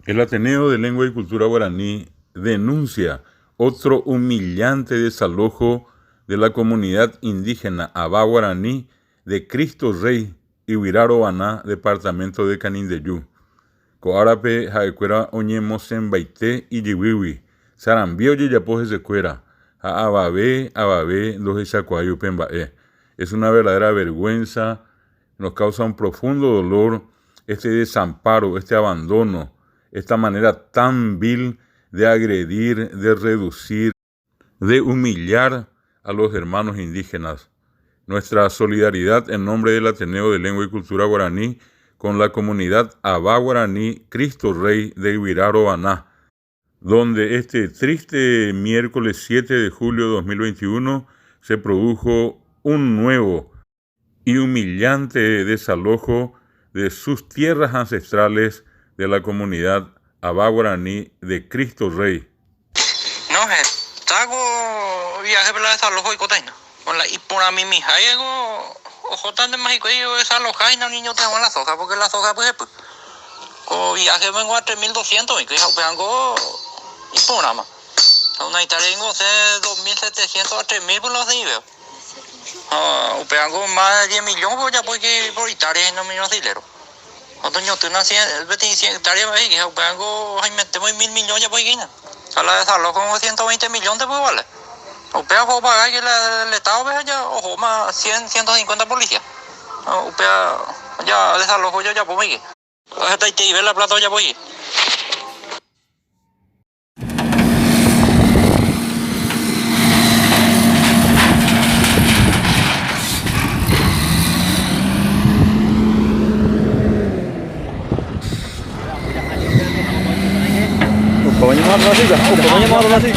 El Ateneo de Lengua y Cultura Guaraní denuncia otro humillante desalojo de la comunidad indígena Abá Guaraní de Cristo Rey, Ibiraro Baná, departamento de Canindeyú. Coarape jaecuera oñemosen baité y yiwiwi, sarambio yiyapoje secuera, a ababe, los echacuayo pembae. Es una verdadera vergüenza, nos causa un profundo dolor este desamparo, este abandono, esta manera tan vil de agredir, de reducir, de humillar a los hermanos indígenas. Nuestra solidaridad en nombre del Ateneo de Lengua y Cultura Guaraní con la comunidad Abá Guaraní Cristo Rey de Ibiraro Baná, donde este triste miércoles 7 de julio de 2021 se produjo un nuevo y humillante desalojo de sus tierras ancestrales de la comunidad Abá Guaraní de Cristo Rey. No, tago viaje para desalojo y cotaina. Con la y por a mí mi jaigo ojo tan de mágico yo desalojar y no niño tengo la soja porque la soja pues o viaje vengo a 3200 y que ya vengo y por nada más. Una Italia tengo 2700 a 3000 por los días. Upeango más de 10 millones pues ya porque por Italia no me no dinero. Cuando yo tengo 100 Italia pues que upeango hay metemos 1000 millones ya pues que nada. Sala desalojo con 120 millones pues vale. Upea va a pagar que el Estado vea ya, ojo, más 100, 150 policías. Upea ya desalojo ya por mí. Esta y ve la plata ya por ahí. Pokoknya mau apa sih,